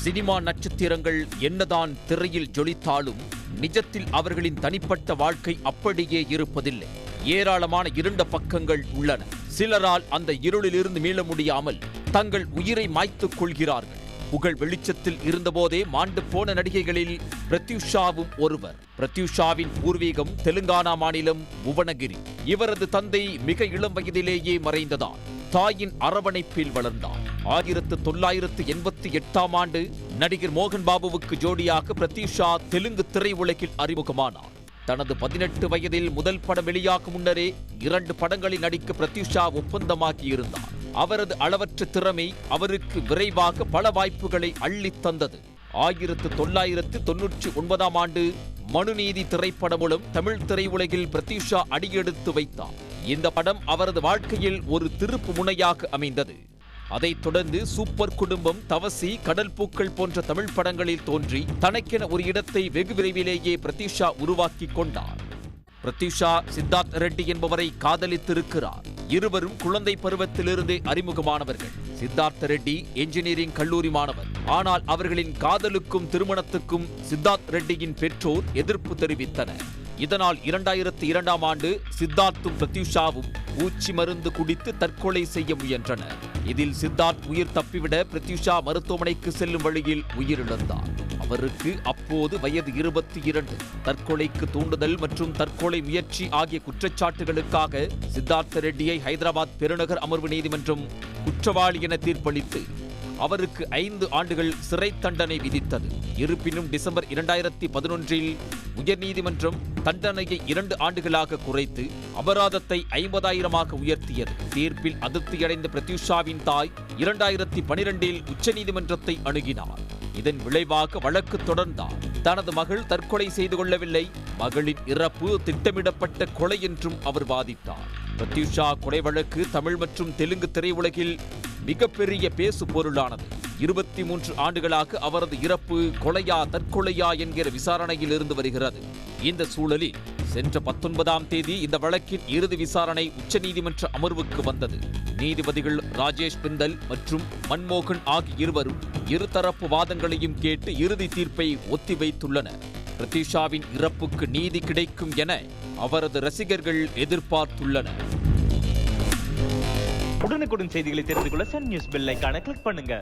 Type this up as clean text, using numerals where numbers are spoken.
Cinema நட்சத்திரங்கள் என்னதான் திரையில் ஜொலித்தாலும் நிஜத்தில் அவர்களின் தனிப்பட்ட வாழ்க்கை அப்படியே இருப்பதில்லை. ஏராளமான இருண்ட பக்கங்கள் உள்ளன. சிலரால் அந்த இருளிலிருந்து மீள முடியாமல் தங்கள் உயிரை மாய்த்துக் கொள்கிறார்கள். புகழ் வெளிச்சத்தில் இருந்தபோதே மாண்டு போன நடிகைகளில் பிரத்யூஷாவும் ஒருவர். பிரத்யூஷாவின் பூர்வீகம் தெலுங்கானா மாநிலம் புவனகிரி. இவரது தந்தை மிக இளம் வயதிலேயே மறைந்ததால் தாயின் அரவணைப்பில் வளர்ந்தார். 1988ஆம் ஆண்டு நடிகர் மோகன் பாபுவுக்கு ஜோடியாக பிரத்யூஷா தெலுங்கு திரையுலகில் அறிமுகமானார். தனது 18 வயதில் முதல் படம் வெளியாகும் முன்னரே 2 படங்களில் நடிக்க பிரத்யூஷா ஒப்பந்தமாகியிருந்தார். அவரது அளவற்ற திறமை அவருக்கு விரைவாக பல வாய்ப்புகளை அள்ளித் தந்தது. 1999ஆம் ஆண்டு மனுநீதி திரைப்படம் மூலம் தமிழ் திரையுலகில் பிரத்யூஷா அடியெடுத்து வைத்தார். இந்த படம் அவரது வாழ்க்கையில் ஒரு திருப்பு முனையாக அமைந்தது. அதைத் தொடர்ந்து சூப்பர் குடும்பம், தவசி, கடல் பூக்கள் போன்ற தமிழ் படங்களில் தோன்றி தனக்கென ஒரு இடத்தை வெகு விரைவிலேயே பிரத்யூஷா உருவாக்கிக் கொண்டார். பிரத்யூஷா சித்தார்த் ரெட்டி என்பவரை காதலித்திருக்கிறார். இருவரும் குழந்தை பருவத்திலிருந்தே அறிமுகமானவர்கள். சித்தார்த் ரெட்டி என்ஜினியரிங் கல்லூரி மாணவர். ஆனால் அவர்களின் காதலுக்கும் திருமணத்துக்கும் சித்தார்த் ரெட்டியின் பெற்றோர் எதிர்ப்பு தெரிவித்தனர். இதனால் 2002ஆம் ஆண்டு சித்தார்த்தும் பிரத்யூஷாவும் பூச்சி மருந்து குடித்து தற்கொலை செய்ய முயன்றனர். இதில் சித்தார்த் உயிர் தப்பிவிட பிரத்யூஷா மருத்துவமனைக்கு செல்லும் வழியில் உயிரிழந்தார். அவருக்கு அப்போது வயது 22. தற்கொலைக்கு தூண்டுதல் மற்றும் தற்கொலை முயற்சி ஆகிய குற்றச்சாட்டுகளுக்காக சித்தார்த் ரெட்டியை ஹைதராபாத் பெருநகர் அமர்வு நீதிமன்றம் குற்றவாளி என தீர்ப்பளித்து அவருக்கு 5 ஆண்டுகள் சிறை தண்டனை விதித்தது. இருப்பினும் டிசம்பர் 2011இல் உயர்நீதிமன்றம் தண்டனையை 2 ஆண்டுகளாக குறைத்து அபராதத்தை 50,000ஆக உயர்த்தியது. தீர்ப்பில் அதிருப்தியடைந்த பிரத்யூஷாவின் தாய் 2012இல் உச்சநீதிமன்றத்தை அணுகினார். இதன் விளைவாக வழக்கு தொடர்ந்தார். தனது மகள் தற்கொலை செய்து கொள்ளவில்லை, மகளின் இறப்பு திட்டமிடப்பட்ட கொலை என்றும் அவர் வாதிட்டார். பிரத்யூஷா கொலை வழக்கு தமிழ் மற்றும் தெலுங்கு திரையுலகில் மிகப்பெரிய பேசு பொருளானது. 23 ஆண்டுகளாக அவரது இறப்பு கொலையா தற்கொலையா என்கிற விசாரணையில் இருந்து வருகிறது. இந்த சூழலில் சென்ற 19ஆம் தேதி இந்த வழக்கின் இறுதி விசாரணை உச்சநீதிமன்ற அமர்வுக்கு வந்தது. நீதிபதிகள் ராஜேஷ் பிந்தல் மற்றும் மன்மோகன் ஆகிய இருவரும் இருதரப்பு வாதங்களையும் கேட்டு இறுதி தீர்ப்பை ஒத்திவைத்துள்ளனர். பிரத்யூஷாவின் இறப்புக்கு நீதி கிடைக்கும் என அவரது ரசிகர்கள் எதிர்பார்த்துள்ளனர். உடனுக்குடன் செய்திகளை தெரிந்து கொள்ள சன் நியூஸ் பெல் ஐகானை கிளிக் பண்ணுங்க.